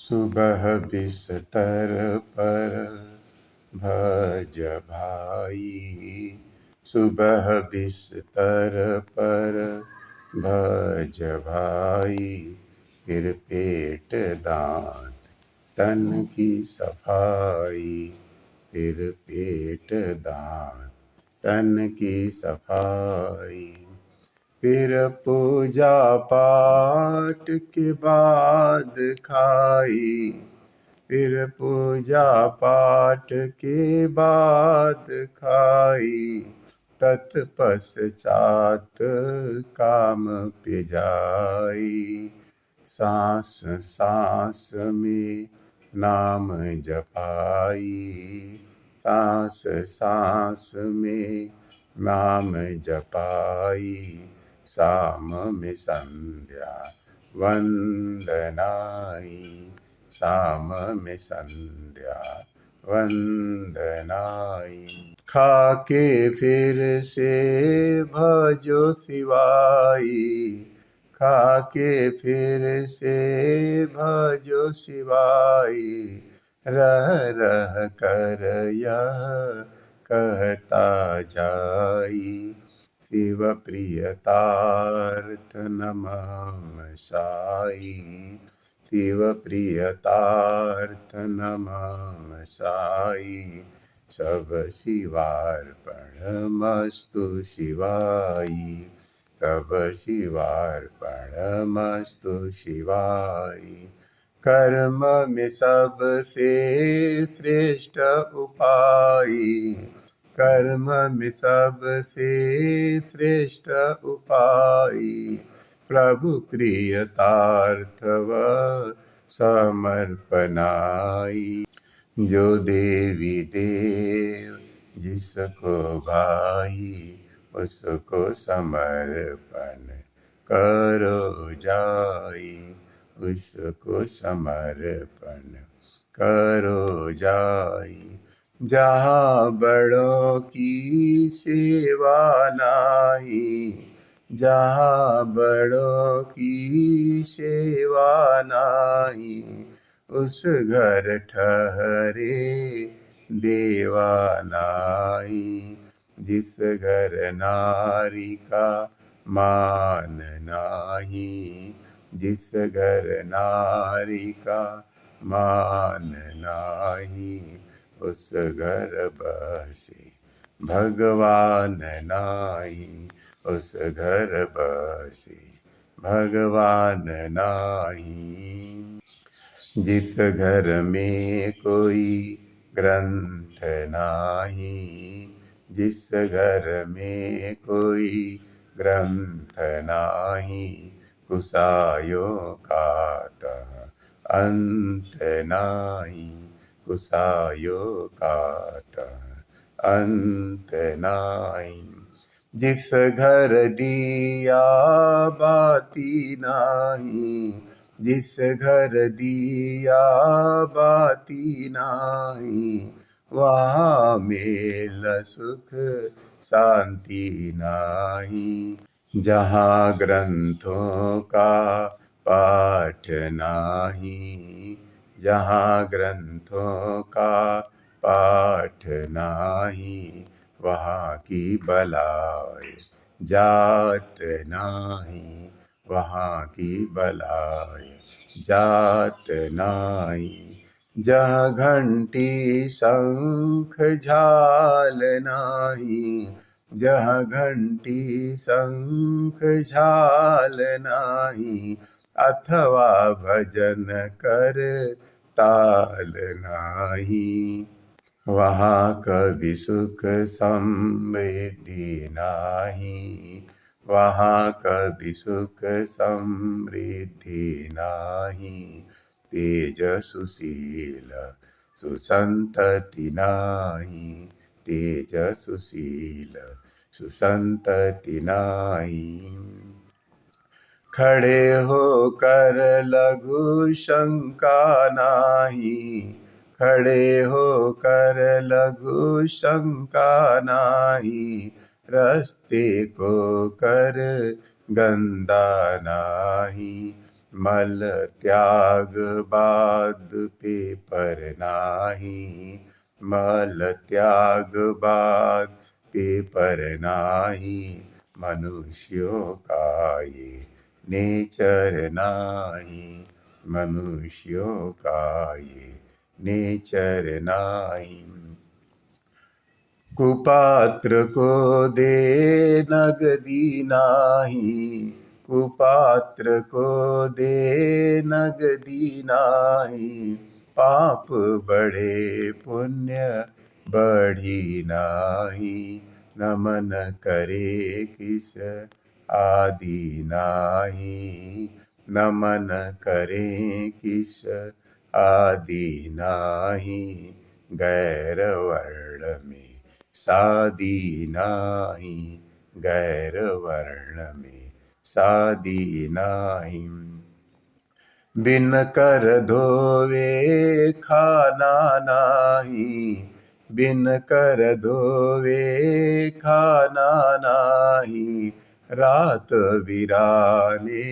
सुबह बिस्तर पर भज भाई। सुबह बिस्तर पर भज भाई। फिर पेट दांत तन की सफाई। फिर पेट दांत तन की सफाई। फिर पूजा पाठ के बाद खाई। फिर पूजा पाठ के बाद खाई। तत्पश्चात काम पे जाई। सांस सांस में नाम जपाई। सांस सांस में नाम जपाई। शाम में संध्या वंदनाई। शाम में संध्या वंदनाई। खाके फिर से भजो शिवाई। खाके फिर से भजो शिवाई। रह रह कर यह कहता जाई। शिव प्रियतार्थ नमः साई। शिव प्रियतार्थ नमः साई। सब शिवार्पणमस्तु शिवाई। सब शिवार्पणमस्तु शिवाई। कर्म में सबसे श्रेष्ठ उपाय। कर्म में सबसे श्रेष्ठ उपाय। प्रभु प्रियतार्थ व समर्पणाई। जो देवी देव जिसको भाई उसको समर्पण करो जाई। उसको समर्पण करो जाई। जहाँ बड़ों की सेवा नाही। जहाँ बड़ों की सेवा नाही। उस घर ठहरे देवा नाई। जिस घर नारी का मान नाही। जिस घर नारी का मान नाही। उस घर बसे भगवान नाही। उस घर बसे भगवान नाही। जिस घर में कोई ग्रंथ नाही। जिस घर में कोई ग्रंथ नाही। कुसायों का तह अंत नाही। कुसायों का तह अंत नाही। जिस घर दिया बाती नाही। जिस घर दिया बाती नाही। वहाँ मेल सुख शांति नाही। जहाँ ग्रंथों का पाठ नाही। जहाँ ग्रंथों का पाठ नाही। वहाँ की बलाय जात नाही। वहाँ की बलाय जात नाही। जहाँ घंटी शंख झाल नाही। जहाँ घंटी शंख झाल नाही। अथवा भजन कर ताल नाही। वहाँ कभी सुख समृद्धि नाही। वहाँ कभी सुख समृद्धि नाही। तेज सुशील सुसंतति नाही। तेज सुशील सुसंतति नाही। खड़े होकर लघु शंका नाही। खड़े होकर लघु शंका नाही। रास्ते को कर गंदा नाही। मल त्याग बाद पेपर नाही, मल त्याग बाद पेपर नाही, मनुष्यों का ये नेचर नाही, मनुष्यों का ये नेचर नाही। कुपात्र को दे नगदी नाही, कुपात्र को दे नगदी नाही, पाप बड़े पुण्य बढ़ी नाही, नमन करे किस आदि नाही, नमन करे किस आदि नाही, गैर वर्ण में सादी नाही, गैर वर्ण में सादी नाही। बिन कर धोवे खाना नाही, बिन कर धोवे खाना नाही, रात बिराने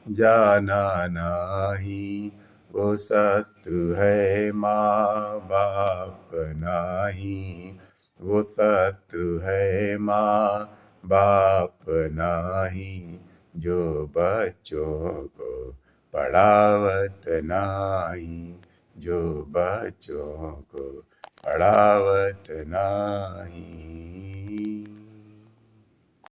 जाना नाही, वो शत्रु है माँ बाप नाही, वो शत्रु है माँ बाप नाही, जो बच्चों को पढ़ावत नाही, जो बच्चों को पढ़ावत नाही।